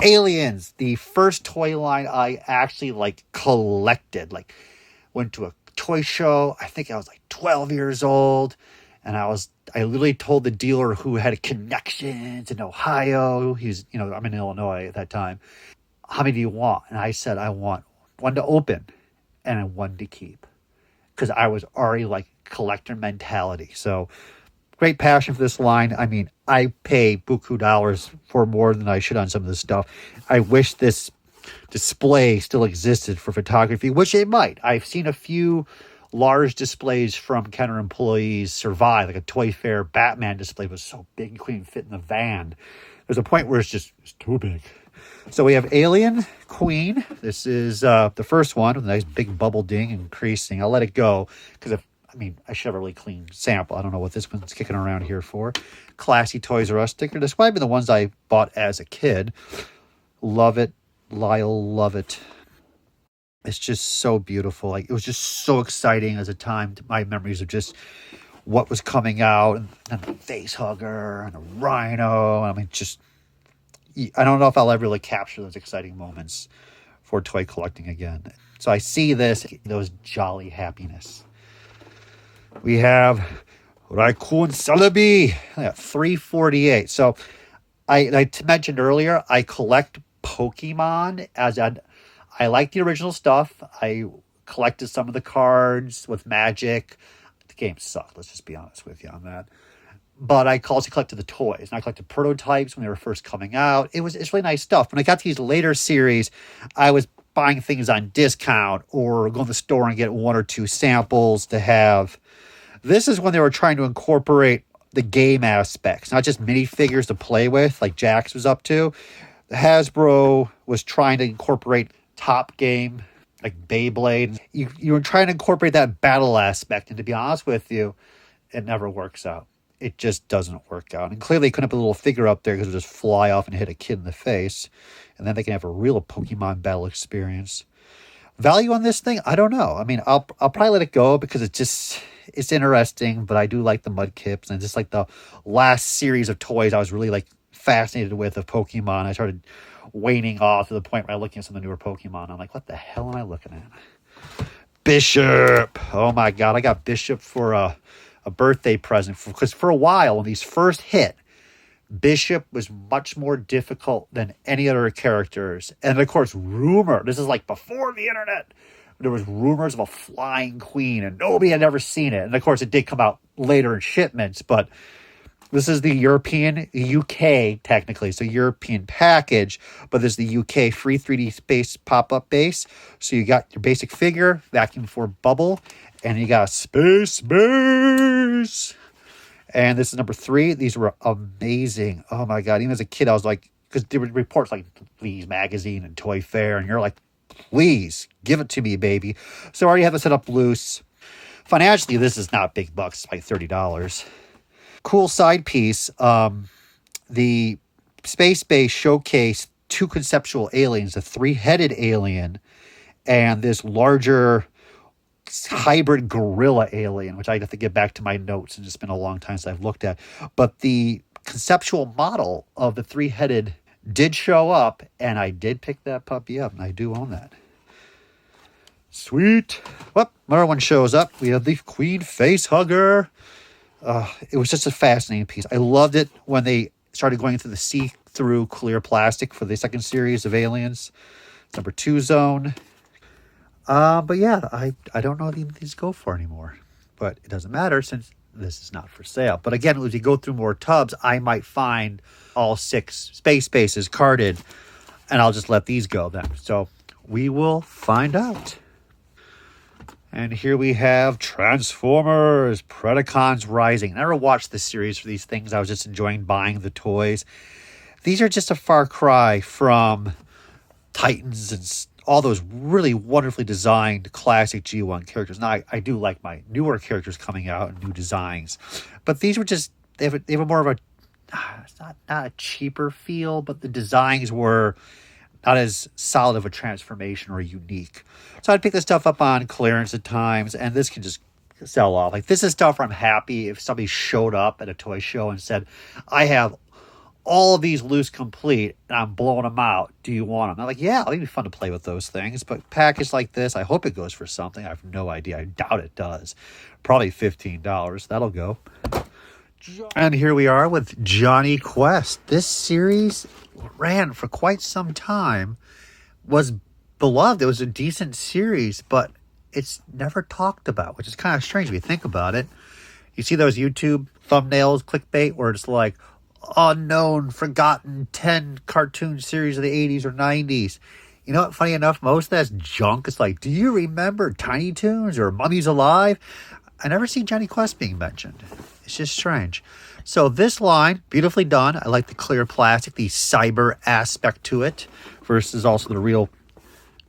Aliens, the first toy line I actually like collected. Like, went to a toy show. I think I was like 12 years old. And I literally told the dealer who had connections in Ohio. I'm in Illinois at that time. How many do you want? And I said, I want one to open and one to keep. Because I was already like collector mentality. So great passion for this line. I mean, I pay buku dollars for more than I should on some of this stuff. I wish this display still existed for photography, which it might. I've seen a few large displays from Kenner employees survive. Like a Toy Fair Batman display was so big you couldn't even fit in the van. There's a point where it's too big. So we have Alien Queen. This is the first one with a nice big bubble ding increasing. I'll let it go because I should have a really clean sample. I don't know what this one's kicking around here for. Classy Toys R Us sticker. This might have been the ones I bought as a kid. Love it. Lyle, love it. It's just so beautiful. Like, it was just so exciting as a time. My memories of just what was coming out, and the face hugger and the rhino. I don't know if I'll ever really capture those exciting moments for toy collecting again. So I see those jolly happiness. We have Raccoon Celebi at $3.48. So I mentioned earlier, I collect Pokemon I like the original stuff. I collected some of the cards with Magic. The game sucked, let's just be honest with you on that. But I also collected the toys. And I collected prototypes when they were first coming out. It's really nice stuff. When I got these later series, I was buying things on discount or going to the store and get one or two samples to have. This is when they were trying to incorporate the game aspects, not just minifigures to play with like Jax was up to. Hasbro was trying to incorporate top game, like Beyblade. You were trying to incorporate that battle aspect, and to be honest with you, it never works out. It just doesn't work out. And clearly they couldn't put a little figure up there because it would just fly off and hit a kid in the face, and then they can have a real Pokemon battle experience. Value on this thing, I don't know. I mean, I'll probably let it go because it's interesting, but I do like the Mudkips, and just like the last series of toys I was really like fascinated with of Pokemon. I started waning off to the point where I'm looking at some of the newer Pokemon. I'm like, what the hell am I looking at? Bishop. Oh my God. I got Bishop for a birthday present because for a while when these first hit, Bishop was much more difficult than any other characters. And of course, this is like before the internet, there was rumors of a flying queen and nobody had ever seen it. And of course, it did come out later in shipments, but this is the UK technically, so European package, but this is the UK free 3D space pop-up base. So you got your basic figure, vacuum for bubble, and you got space base. And this is number 3. These were amazing. Oh my God. Even as a kid, I was like, because there were reports like Please Magazine and Toy Fair, and you're like, please, give it to me, baby. So I already have it set up loose. Financially, this is not big bucks. It's like $30. Cool side piece. The space base showcased 2 conceptual aliens, a 3-headed alien and this larger hybrid gorilla alien, which I have to get back to my notes, and it's been a long time since I've looked at. But the conceptual model of the 3-headed did show up, and I did pick that puppy up, and I do own that. Sweet. Well, another one shows up. We have the Queen Face Hugger. It was just a fascinating piece. I loved it when they started going into the see-through clear plastic for the second series of Aliens. It's number 2 zone. But yeah, I don't know what these go for anymore. But it doesn't matter since this is not for sale. But again, as you go through more tubs, I might find all 6 space bases carded, and I'll just let these go then. So we will find out. And here we have Transformers, Predacons Rising. I never watched this series for these things. I was just enjoying buying the toys. These are just a far cry from Titans and all those really wonderfully designed classic G1 characters. Now, I do like my newer characters coming out and new designs. But these were just, they have a more of a, it's not a cheaper feel, but the designs were not as solid of a transformation or unique. So I'd pick this stuff up on clearance at times, and this can just sell off. Like, this is stuff where I'm happy if somebody showed up at a toy show and said, I have all of these loose complete, and I'm blowing them out. Do you want them? I'm like, yeah, it'd be fun to play with those things. But packaged like this, I hope it goes for something. I have no idea. I doubt it does. Probably $15. That'll go. And here we are with Johnny Quest. This series ran for quite some time, was beloved. It was a decent series, but it's never talked about, which is kind of strange if you think about it. You see those YouTube thumbnails, clickbait, where it's like, unknown, forgotten 10 cartoon series of the 80s or 90s. You know what? Funny enough, most of that's junk. It's like, do you remember Tiny Toons or Mummies Alive? I never see Johnny Quest being mentioned. It's just strange. So this line, beautifully done. I like the clear plastic, the cyber aspect to it, versus also the real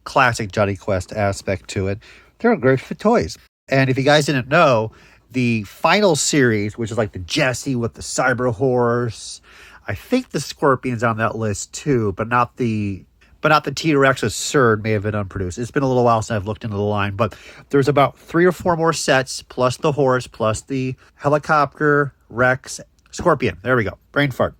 classic Johnny Quest aspect to it. They're great for toys. And if you guys didn't know, the final series, which is like the Jesse with the cyber horse, I think the Scorpion's on that list too, but not the T-Rex. Absurd may have been unproduced. It's been a little while since I've looked into the line, but there's about 3 or 4 more sets, plus the horse, plus the helicopter, Rex, Scorpion. There we go. Brain fart.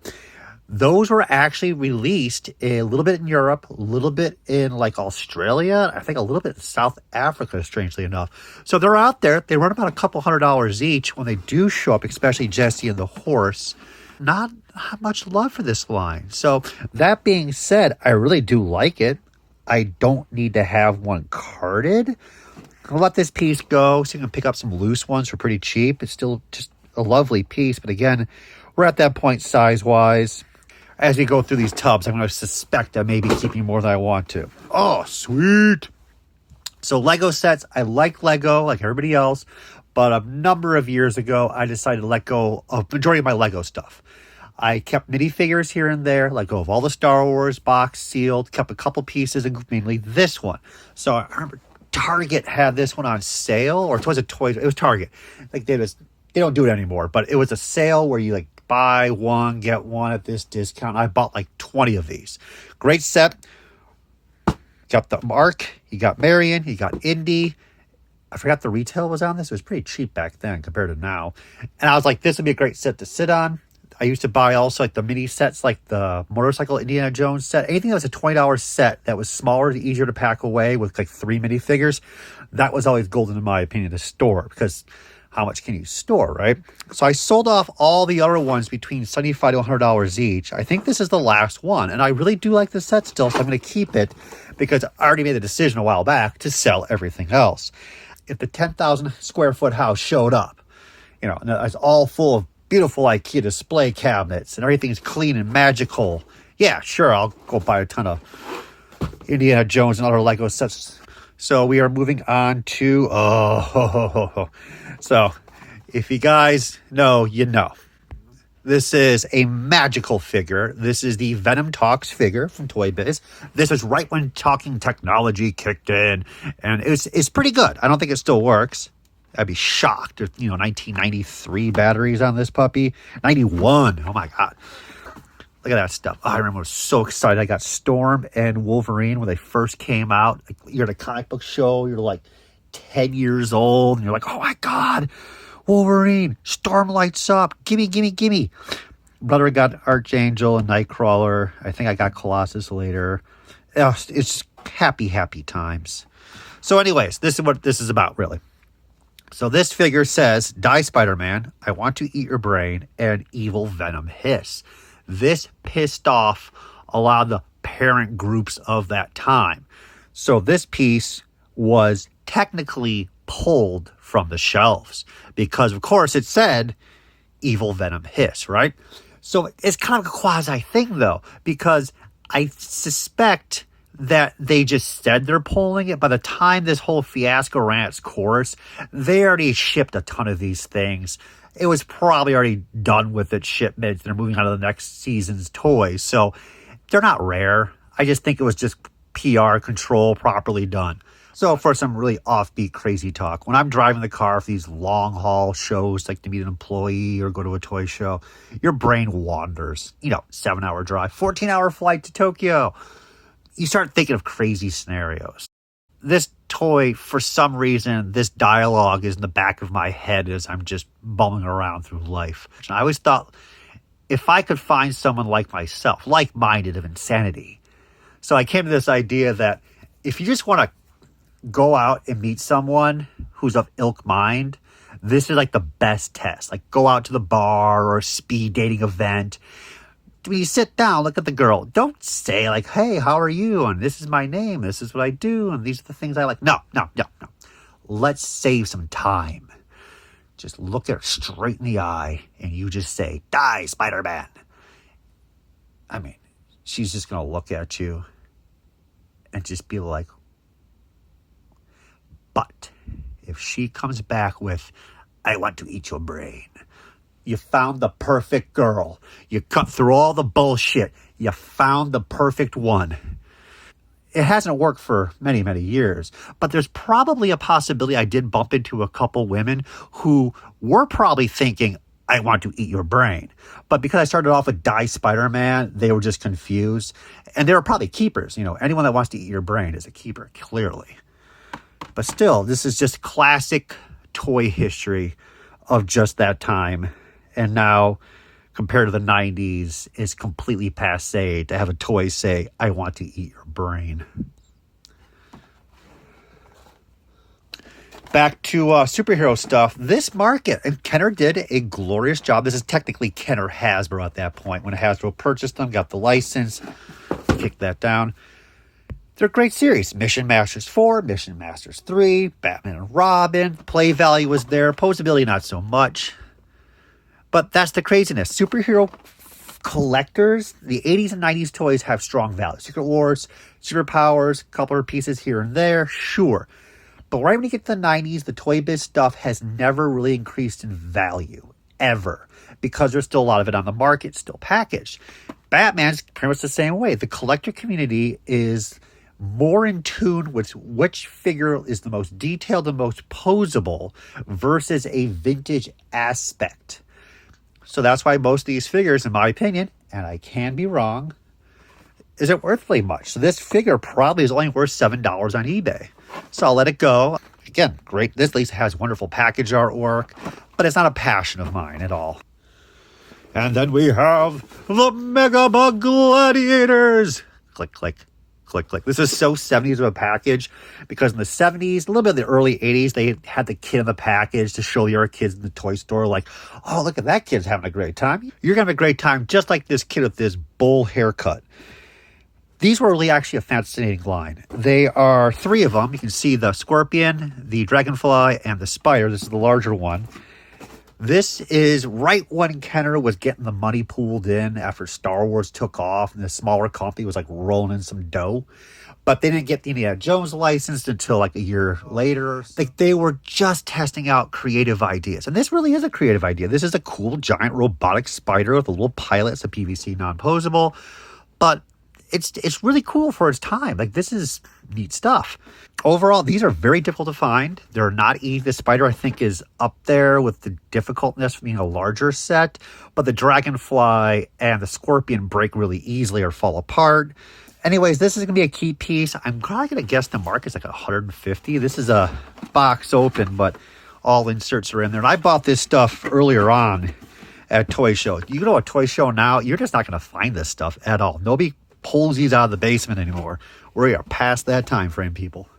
Those were actually released a little bit in Europe, a little bit in like Australia, I think a little bit in South Africa, strangely enough. So they're out there. They run about a couple $100 each when they do show up, especially Jesse and the horse. Not much love for this line. So that being said, I really do like it. I don't need to have one carded. I'll let this piece go so you can pick up some loose ones for pretty cheap. It's still just a lovely piece. But again, we're at that point size-wise. As we go through these tubs, I'm going to suspect I may be keeping more than I want to. Oh, sweet. So Lego sets, I like Lego like everybody else, but a number of years ago, I decided to let go of majority of my Lego stuff. I kept minifigures here and there, let go of all the Star Wars box sealed, kept a couple pieces, and mainly this one. So I remember Target had this one on sale, or it was a toy. It was Target. Like they don't do it anymore, but it was a sale where you like buy one, get one at this discount. I bought like 20 of these. Great set. Got the Mark. You got Marion. You got Indy. I forgot the retail was on this. It was pretty cheap back then compared to now. And I was like, this would be a great set to sit on. I used to buy also like the mini sets, like the motorcycle Indiana Jones set. Anything that was a $20 set that was smaller, easier to pack away with like 3 minifigures, that was always golden in my opinion to store, because how much can you store, right? So I sold off all the other ones between $75 to $100 each. I think this is the last one, and I really do like this set still, so I'm going to keep it because I already made the decision a while back to sell everything else. If the 10,000 square foot house showed up, you know, and it's all full of beautiful IKEA display cabinets and everything's clean and magical, yeah, sure, I'll go buy a ton of Indiana Jones and other Lego sets. So we are moving on to, so if you guys know, you know. This is a magical figure. This is the Venom Talks figure from Toy Biz. This was right when talking technology kicked in, and it's pretty good. I don't think it still works. I'd be shocked. There's, 1993 batteries on this puppy. 91. Oh my God. Look at that stuff. Oh, I remember I was so excited. I got Storm and Wolverine when they first came out. Like, you're at a comic book show. You're like 10 years old. And you're like, oh my God, Wolverine. Storm lights up. Gimme. Brother got Archangel and Nightcrawler. I think I got Colossus later. It's happy times. So anyways, this is what this is about, really. So this figure says, Die Spider-Man, I want to eat your brain, and evil Venom hiss. This pissed off a lot of the parent groups of that time. So this piece was technically pulled from the shelves because, of course, it said evil Venom hiss, right? So it's kind of a quasi thing, though, because I suspect that they just said they're pulling it. By the time this whole fiasco ran its course, they already shipped a ton of these things. It was probably already done with its shipments. They're moving on to the next season's toys. So they're not rare. I just think it was just PR control properly done. So for some really offbeat, crazy talk, when I'm driving the car for these long haul shows, like to meet an employee or go to a toy show, your brain wanders. 7-hour drive, 14-hour flight to Tokyo. You start thinking of crazy scenarios. This toy, for some reason, this dialogue is in the back of my head as I'm just bumming around through life. And I always thought if I could find someone like myself, like-minded of insanity. So I came to this idea that if you just want to go out and meet someone who's of ilk mind, this is like the best test. Like, go out to the bar or a speed dating event. When you sit down, look at the girl. Don't say like, hey, how are you? And this is my name. This is what I do. And these are the things I like. No. Let's save some time. Just look at her straight in the eye and you just say, die, Spider-Man. I mean, she's just going to look at you and just be like, but if she comes back with, I want to eat your brain, you found the perfect girl. You cut through all the bullshit. You found the perfect one. It hasn't worked for many, many years, but there's probably a possibility I did bump into a couple women who were probably thinking, I want to eat your brain. But because I started off with Die Spider-Man, they were just confused. And they were probably keepers. You know, anyone that wants to eat your brain is a keeper, clearly. But still, this is just classic toy history of just that time. And now, compared to the 90s, it's completely passé to have a toy say, I want to eat your brain. Back to superhero stuff. This market, and Kenner did a glorious job. This is technically Kenner Hasbro at that point. When Hasbro purchased them, got the license, kicked that down. They're a great series. Mission Masters 4, Mission Masters 3, Batman and Robin. Play value was there. Posability, not so much. But that's the craziness. Superhero collectors, the 80s and 90s toys have strong value. Secret Wars, Superpowers, a couple of pieces here and there, sure. But right when you get to the 90s, the Toy Biz stuff has never really increased in value, ever. Because there's still a lot of it on the market, still packaged. Batman's pretty much the same way. The collector community is more in tune with which figure is the most detailed and most posable versus a vintage aspect. So that's why most of these figures, in my opinion, and I can be wrong, isn't worth really much. So this figure probably is only worth $7 on eBay. So I'll let it go. Again, great. This at least has wonderful package artwork, but it's not a passion of mine at all. And then we have the Mega Bug Gladiators. Click, click. Click, click. This is so 70s of a package because in the 70s, a little bit of the early 80s, they had the kid in the package to show your kids in the toy store like, oh, look at that kid's having a great time. You're going to have a great time just like this kid with this bowl haircut. These were really actually a fascinating line. They are three of them. You can see the scorpion, the dragonfly, and the spider. This is the larger one. This is right when Kenner was getting the money pooled in after Star Wars took off and the smaller company was like rolling in some dough. But they didn't get the Indiana Jones licensed until like a year later. Like they were just testing out creative ideas. And this really is a creative idea. This is a cool giant robotic spider with a little pilot. It's a PVC non-posable. But it's really cool for its time. Like this is neat stuff. Overall, these are very difficult to find. They're not easy. The spider, I think, is up there with the difficultness of being a larger set. But the dragonfly and the scorpion break really easily or fall apart. Anyways, this is going to be a key piece. I'm probably going to guess the market's like 150. This is a box open, but all inserts are in there. And I bought this stuff earlier on at toy shows. You go to a toy show now, you're just not going to find this stuff at all. Nobody pulls these out of the basement anymore. We are past that time frame, people.